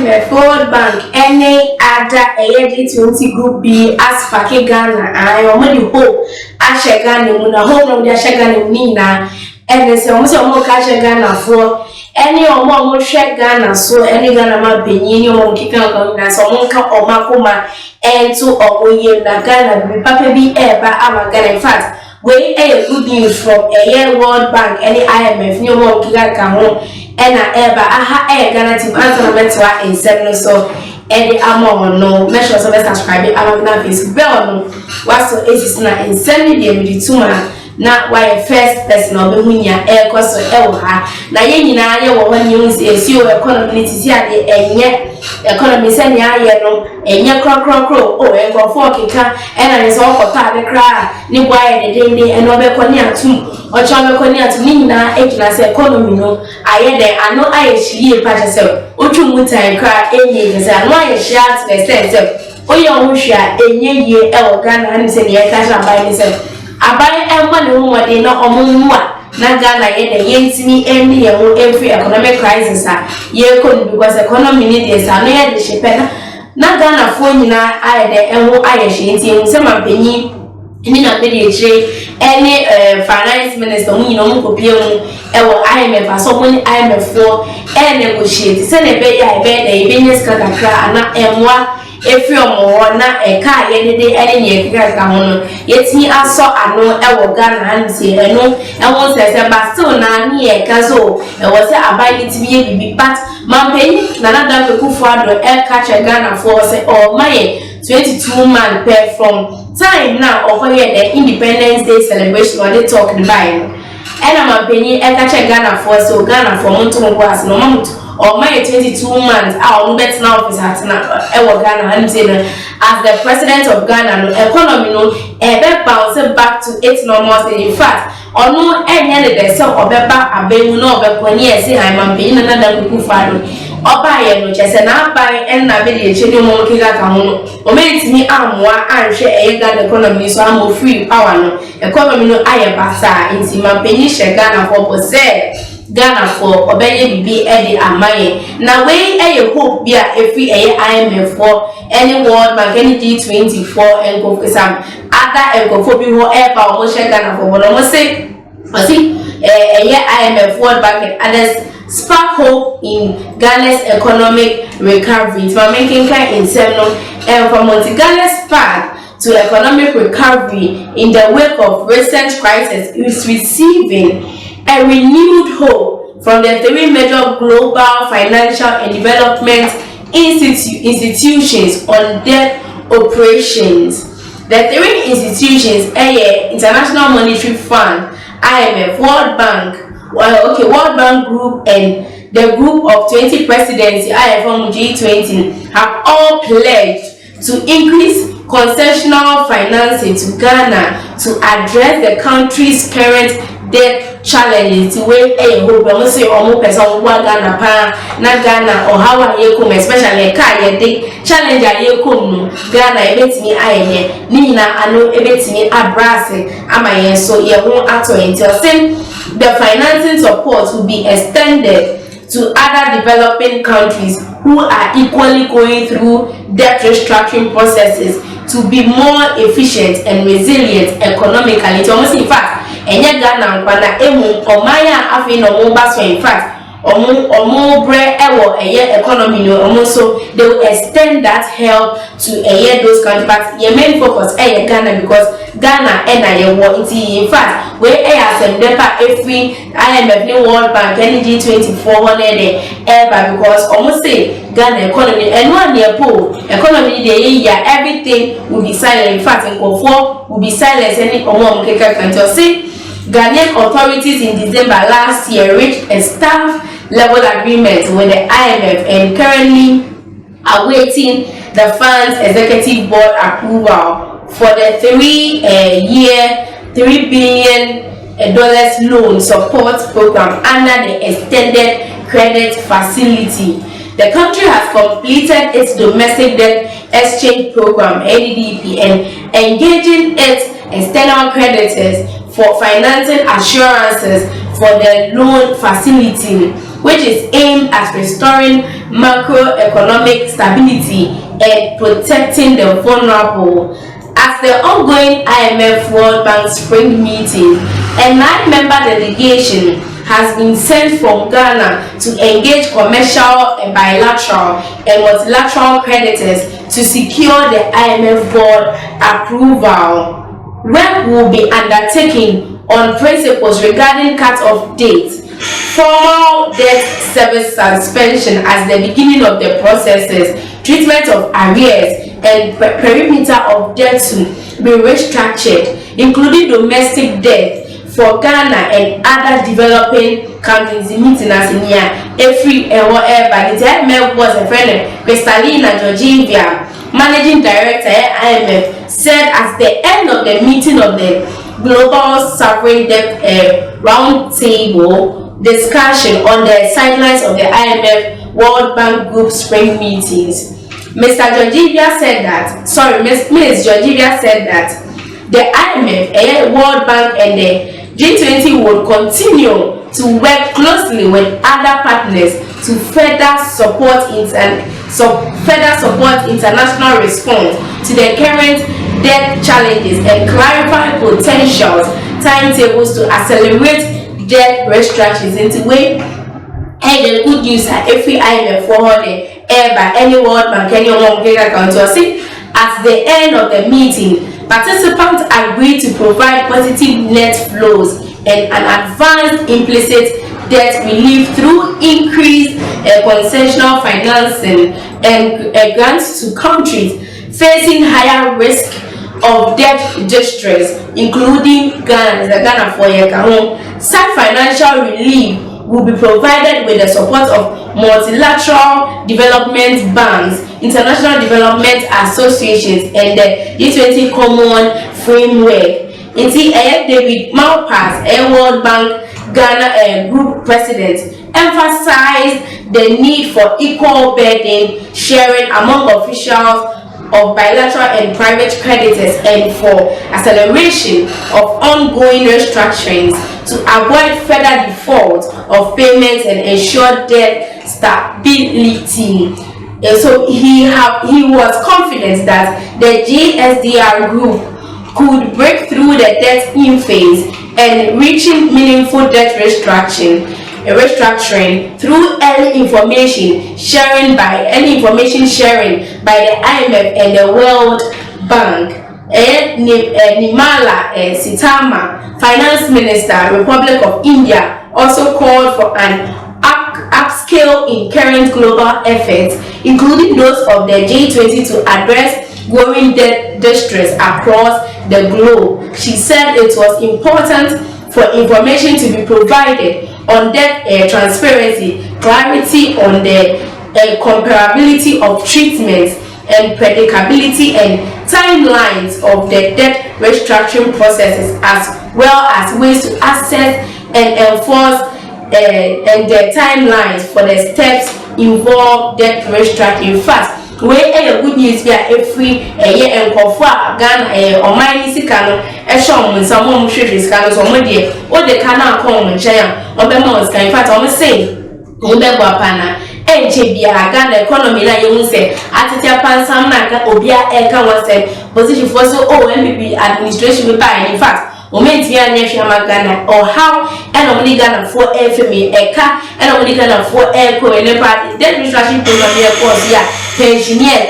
IMF, World Bank, any other G20 group be as Paki Ghana, I already hope Asha Ghana, Muna, home of the Asha Ghana, Nina, and there's almost a more Kasha Ghana for any or more share Ghana, so any Ghana might be any more Kika, so Monka or Makoma, and two or Oye, Ghana, be Papa be air by our Ghana. In fact, we a good news from World Bank, any IMF, new more Kika Kamo. Ena eba aha GhanaTube answer metwa in 7 so any amount no make sure subscribe na Facebook bell no waso esis na in 7 dey with tuma na why first person obehunya koso ewo ha na ye nyina ye wo ho nyi nsi esi o economy tisi ade enye economy se ni aye no enye krokro o enkofo keka ena ne so okota ade kra ni boye de dende eno obekọ ni atum ocho obekọ ni atum ni nyina ejina se economy no aye de ano aye hie pa se otwum tan kra enye je se ano aye hia at the sense oye ohun hia enye ye ewo Ghana ani se ni e ka sha bai ni se abai emma ne ho wode na omumwa na Ghana ye de yentimi eni ye ho every economic crisis ye ko because economy ni dey sa no ye de shepe na Ghana fo nyina aye de enho aye hye nti se mampanyi ni na be dey chire any finance minister mu nyina mu kopie mu ewo IMF aso mo ni IMF fo negotiate se ne be ya be de be nye ska kakra ana emwa efi omo na eka ye dede ene ne ekika ka hono yetini aso ano ewo Ghana anti eno ewo sese ba still na ni eka so ewo se abai tibi bibi but mampanyi na nada pekufu ado eka che Ghana for se o maye 22 man per from time now okoye the Independence Day celebration what they talking about ena mampanyi eka che Ghana for so Ghana for monto mo as no monto or my 22 months our bet now office at Ghana and as the president of Ghana no economy no bounce back to its normal state. In fact or no any the so obeba abemu no obekoni say I am being another people fado oba ye no chese na buy and na be the chini mo kika ka ho o me timi amwa anhwe Ghana economy so am free power no economy no aye basa inti man penyi she Ghana for say Ghana for obeye bibi edi amaye na we hope bia every IMF for any World Bank any G20 for and go some other and go for people ever almost Ghana for but almost say IMF World Bank and others spark hope in Ghana's economic recovery. It's making kind in seven and from Ghana's path to economic recovery in the wake of recent crisis is receiving a renewed hope from the three major global financial and development institutions on debt operations. The three institutions are International Monetary Fund, IMF, World Bank Group, and the group of 20 presidents, IMF G20, have all pledged to increase concessional financing to Ghana to address the country's current debt challenges wey hope am say omo person wa Ghana pa na Ghana or how are come especially ka ye dey challenge aye come no Ghana ebetimi aye ni na ano ebetimi abrase ama ye so ye ho ato until say the financing support will be extended to other developing countries who are equally going through debt restructuring processes to be more efficient and resilient economically. It's almost in fact enye Ghana nkwana emu omaya afi no mo baso in fact omo bre ewo economy no omo so they will extend that help to those countries but your main focus Ghana because Ghana na ye wo in fact we asem depa every IMF ni World Bank any G20 400 ever because almost say Ghana economy and one year po economy dey year everything will be silent. In fact nkofo will be silent any omo mkeka kanto say Ghanaian authorities in December last year reached a staff-level agreement with the IMF and currently awaiting the fund's executive board approval for the 3-year, $3 billion loan support program under the extended credit facility. The country has completed its domestic debt exchange program (ADDP) and engaging its external creditors for financing assurances for the loan facility, which is aimed at restoring macroeconomic stability and protecting the vulnerable. At the ongoing IMF World Bank Spring meeting, a 9-member delegation has been sent from Ghana to engage commercial, bilateral, and multilateral creditors to secure the IMF board approval. Work will be undertaken on principles regarding cut-off dates, formal debt service suspension as the beginning of the processes, treatment of arrears, and perimeter of debt to be restructured, including domestic debt for Ghana and other developing countries. Meeting as in here every whatever the IMF was a friend Kristalina Georgieva, managing director at IMF, said at the end of the meeting of the global sovereign debt roundtable discussion on the sidelines of the IMF World Bank Group spring meetings. Ms. Georgieva said that the IMF, World Bank, and the G20 would continue to work closely with other partners to further support international response to the current debt challenges and clarify potential timetables to accelerate debt restructures into way. And the good news that every IMF for any World Bank, any account to see at the end of the meeting, participants agreed to provide positive net flows and an advanced implicit debt relief through increased concessional financing and grants to countries facing higher risk of debt distress, including Ghana for Yekahon. Such financial relief will be provided with the support of multilateral development banks, international development associations, and the G20 Common Framework. David Malpass, World Bank Ghana Group President, emphasized the need for equal burden sharing among officials of bilateral and private creditors and for acceleration of ongoing restructurings to avoid further default of payments and ensure debt stability. And so he was confident that the GSDR group could break through the debt phase and reaching meaningful debt restructuring through early information sharing by the IMF and the World Bank. Nimala Sitama, Finance Minister, Republic of India, also called for an upscale in current global efforts, including those of the G20, to address growing debt distress across the globe. She said it was important for information to be provided on debt transparency, clarity on the comparability of treatments and predictability and timelines of the debt restructuring processes, as well as ways to assess and enforce and the timelines for the steps involved debt restructuring. In fact, we good news here every year and Kofa Ghana or my Sikano, a show when someone should be scanners or media, or the canal come and giant, or the most in fact, I'm saying, Pana, and Chibia, Ghana economy, like you say, at Japan, some like Obia, Eka was said, position for so MPP administration will buy. In fact, moment here Ghana or how and only Ghana for air for me, Eka, and only Ghana for air co and party, then restructuring program here, course, yeah, pensioner.